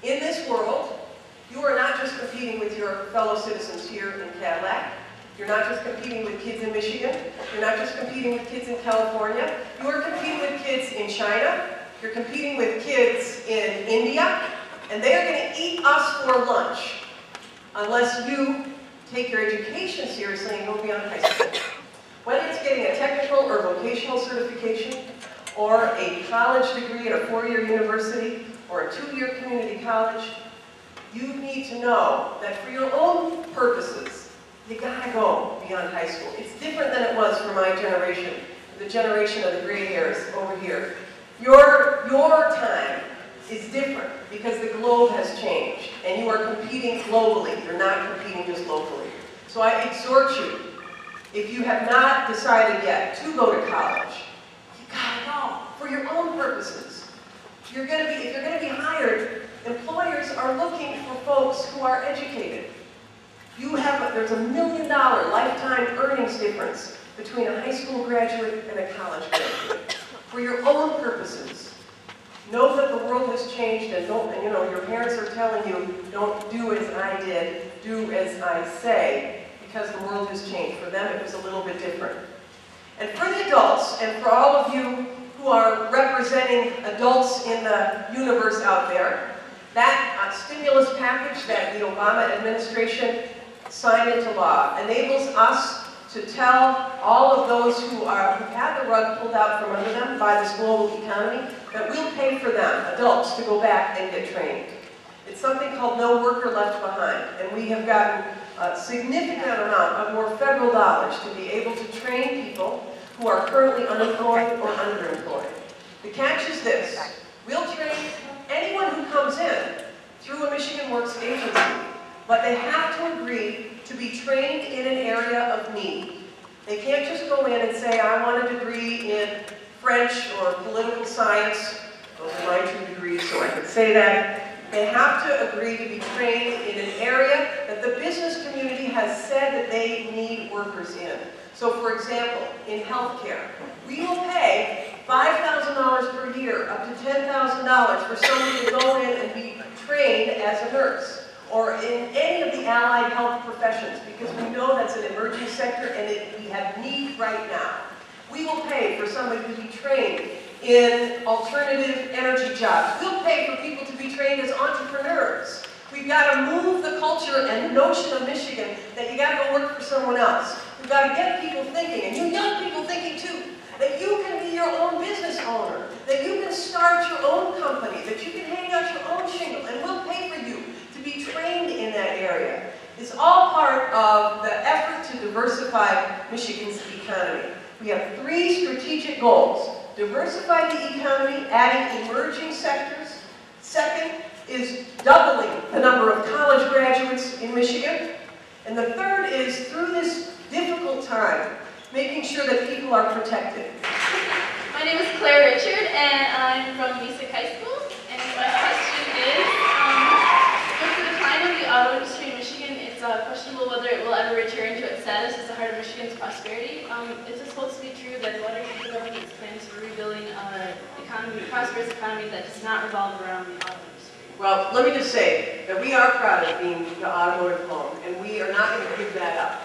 In this world, you are not just competing with your fellow citizens here in Cadillac. You're not just competing with kids in Michigan. You're not just competing with kids in California. You are competing with kids in China. You're competing with kids in India. And they are going to eat us for lunch unless you take your education seriously and go beyond high school. Whether it's getting a technical or vocational certification, or a college degree at a 4-year university, or a 2-year community college, you need to know that for your own purposes, you gotta go beyond high school. It's different than it was for my generation, the generation of the gray hairs over here. Your time is different because the globe has changed, and you are competing globally. You're not competing just locally. So I exhort you, if you have not decided yet to go to college, you gotta go for your own purposes. If you're gonna be hired, employers are looking for folks who are educated. There's $1 million lifetime earnings difference between a high school graduate and a college graduate. For your own purposes. Know that the world has changed, and your parents are telling you, don't do as I did, do as I say, because the world has changed. For them, it was a little bit different. And for the adults, and for all of you who are representing adults in the universe out there, that stimulus package that the Obama administration signed into law enables us to tell all of those who have had the rug pulled out from under them by this global economy that we'll pay for them, adults, to go back and get trained. It's something called No Worker Left Behind, and we have gotten a significant amount of more federal dollars to be able to train people who are currently unemployed or underemployed. The catch is this: we'll train anyone who comes in through a Michigan Works agency, but they have to agree to be trained in an area of need. They can't just go in and say, I want a degree in French or political science. Those are my 2 degrees, so I can say that. They have to agree to be trained in an area that the business community has said that they need workers in. So for example, in healthcare, we will pay $5,000 per year, up to $10,000 for somebody to go in and be trained as a nurse, or in any of the allied health professions, because we know that's an emerging sector and we have need right now. We will pay for somebody to be trained in alternative energy jobs. We'll pay for people to be trained as entrepreneurs. We've got to move the culture and the notion of Michigan that you got to go work for someone else. We've got to get people thinking, and you young people thinking too, that you can be your own business owner, that you can start your own company, that you can hang out your own shingle, and we'll pay for you to be trained in that area. It's all part of the effort to diversify Michigan's economy. We have 3 strategic goals. Diversify the economy, adding emerging sectors. Second is doubling the number of college graduates in Michigan. And the third is, through this difficult time, making sure that people are protected. My name is Claire Richard, and I'm from Mich High School. And my question is, with the decline of the auto industry in Michigan, it's questionable whether it will ever return to its status as the heart of Michigan's prosperity. Is it supposed to be true that what are the government's plans for rebuilding a prosperous economy that does not revolve around the auto industry? Well, let me just say that we are proud of being the automotive home, and we are not going to give that up.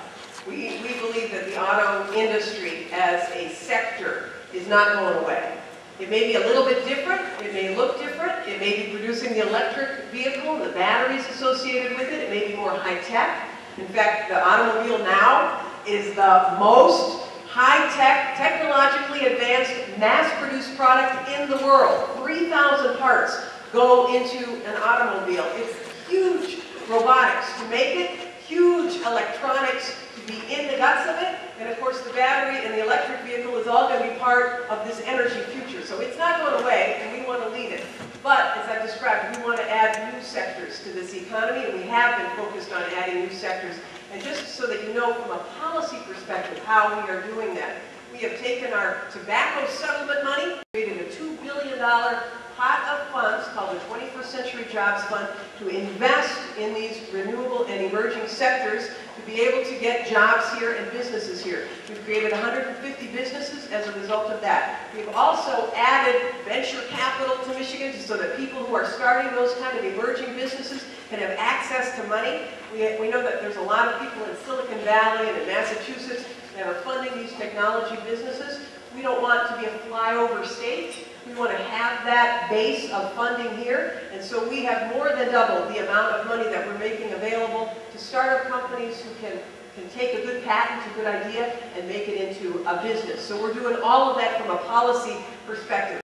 We believe that the auto industry as a sector is not going away. It may be a little bit different, it may look different, it may be producing the electric vehicle and the batteries associated with it, it may be more high-tech. In fact, the automobile now is the most high-tech, technologically advanced, mass-produced product in the world. 3,000 parts go into an automobile. It's huge robotics to make it, huge electronics to be in the guts of it, and of course the battery and the electric vehicle is all going to be part of this energy future. So it's not going away, and we want to lead it. But, as I've described, we want to add new sectors to this economy, and we have been focused on adding new sectors. And just so that you know from a policy perspective how we are doing that, we have taken our tobacco settlement money, created a $2 billion pot of funds called called the 21st Century Jobs Fund to invest in these renewable and emerging sectors to be able to get jobs here and businesses here. We've created 150 businesses as a result of that. We've also added venture capital to Michigan so that people who are starting those kind of emerging businesses can have access to money. We know that there's a lot of people in Silicon Valley and in Massachusetts that are funding these technology businesses. We don't want to be a flyover state. We want to have that base of funding here, and so we have more than doubled the amount of money that we're making available to startup companies who can take a good patent, a good idea, and make it into a business. So we're doing all of that from a policy perspective.